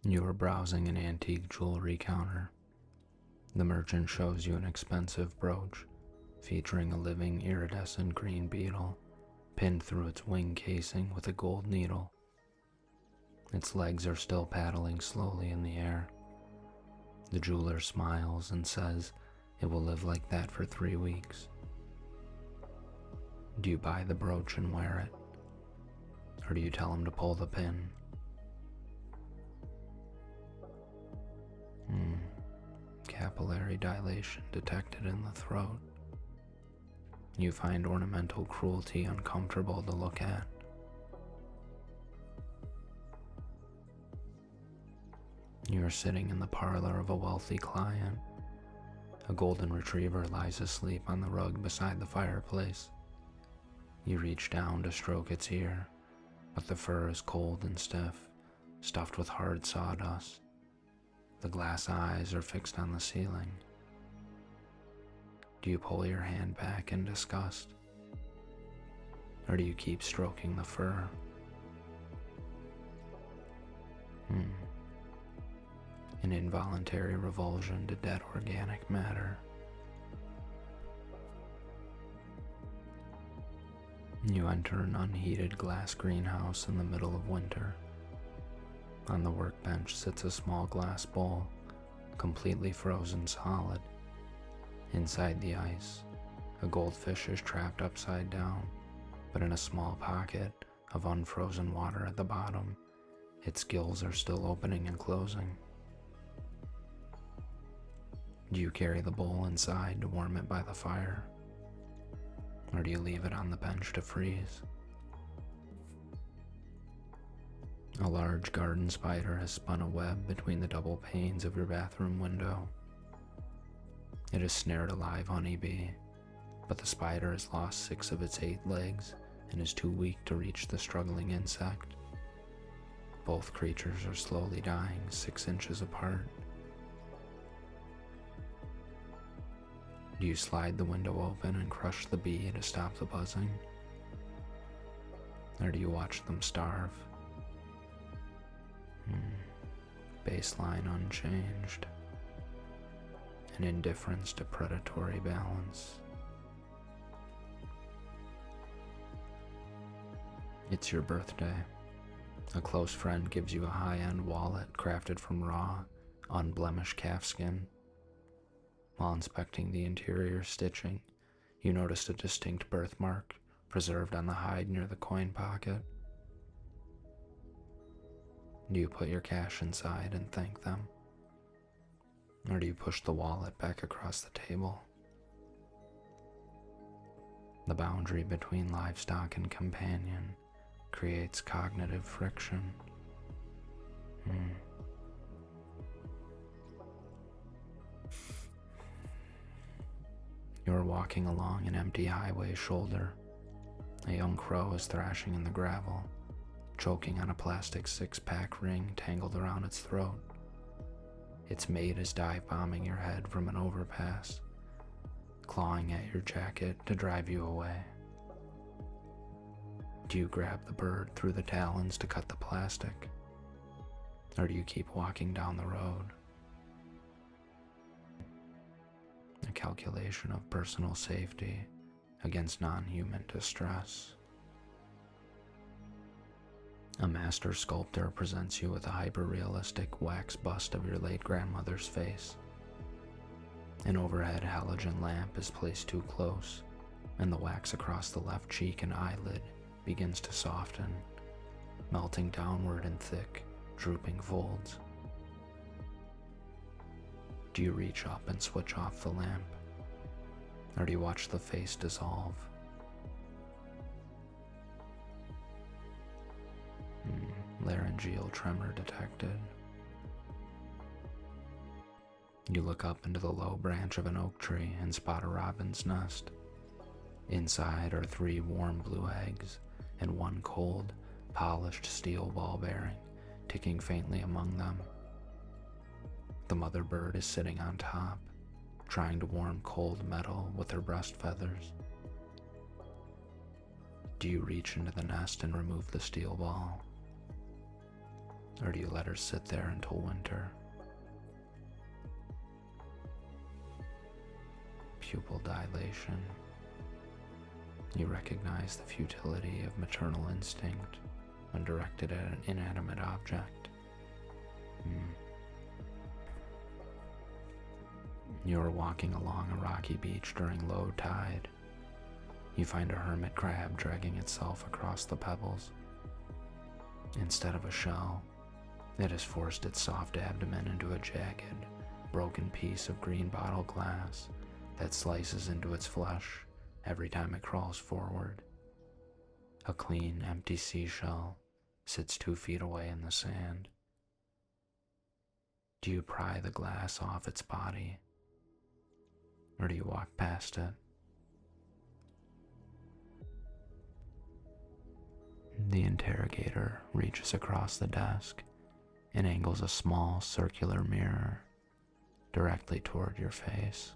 You are browsing an antique jewelry counter. The merchant shows you an expensive brooch featuring a living iridescent green beetle pinned through its wing casing with a gold needle. Its legs are still paddling slowly in the air. The jeweler smiles and says it will live like that for 3 weeks. Do you buy the brooch and wear it? Or do you tell him to pull the pin? Capillary dilation detected in the throat. You find ornamental cruelty uncomfortable to look at. You are sitting in the parlor of a wealthy client. A golden retriever lies asleep on the rug beside the fireplace. You reach down to stroke its ear, but the fur is cold and stiff, stuffed with hard sawdust. The glass eyes are fixed on the ceiling. Do you pull your hand back in disgust? Or do you keep stroking the fur? An involuntary revulsion to dead organic matter. You enter an unheated glass greenhouse in the middle of winter. On the workbench sits a small glass bowl, completely frozen solid. Inside the ice, a goldfish is trapped upside down, but in a small pocket of unfrozen water at the bottom, its gills are still opening and closing. Do you carry the bowl inside to warm it by the fire? Or do you leave it on the bench to freeze? A large garden spider has spun a web between the double panes of your bathroom window. It has snared a live honeybee, but the spider has lost 6 of its 8 legs and is too weak to reach the struggling insect. Both creatures are slowly dying 6 inches apart. Do you slide the window open and crush the bee to stop the buzzing? Or do you watch them starve? Baseline unchanged. An indifference to predatory balance. It's your birthday. A close friend gives you a high-end wallet crafted from raw, unblemished calfskin. While inspecting the interior stitching, you noticed a distinct birthmark preserved on the hide near the coin pocket. Do you put your cash inside and thank them? Or do you push the wallet back across the table? The boundary between livestock and companion creates cognitive friction. You are walking along an empty highway shoulder. A young crow is thrashing in the gravel, choking on a plastic 6-pack ring tangled around its throat. Its mate is dive-bombing your head from an overpass, clawing at your jacket to drive you away. Do you grab the bird through the talons to cut the plastic? Or do you keep walking down the road? A calculation of personal safety against non-human distress. A master sculptor presents you with a hyper-realistic wax bust of your late grandmother's face. An overhead halogen lamp is placed too close, and the wax across the left cheek and eyelid begins to soften, melting downward in thick, drooping folds. Do you reach up and switch off the lamp? Or do you watch the face dissolve? Laryngeal tremor detected. You look up into the low branch of an oak tree and spot a robin's nest. Inside are 3 warm blue eggs and 1 cold, polished steel ball bearing, ticking faintly among them. The mother bird is sitting on top, trying to warm cold metal with her breast feathers. Do you reach into the nest and remove the steel ball? Or do you let her sit there until winter? Pupil dilation. You recognize the futility of maternal instinct when directed at an inanimate object. You are walking along a rocky beach during low tide. You find a hermit crab dragging itself across the pebbles. Instead of a shell, it has forced its soft abdomen into a jagged, broken piece of green bottle glass that slices into its flesh every time it crawls forward. A clean, empty seashell sits 2 feet away in the sand. Do you pry the glass off its body, or do you walk past it? The interrogator reaches across the desk and angles a small circular mirror directly toward your face.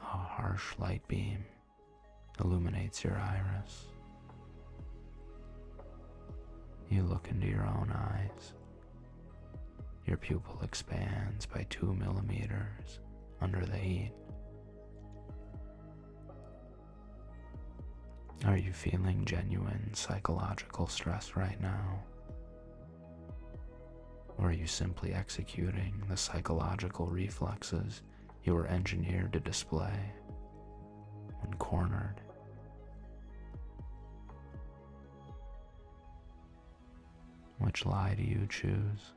A harsh light beam illuminates your iris. You look into your own eyes. Your pupil expands by 2 millimeters under the heat. Are you feeling genuine psychological stress right now? Or are you simply executing the psychological reflexes you were engineered to display when cornered? Which lie do you choose?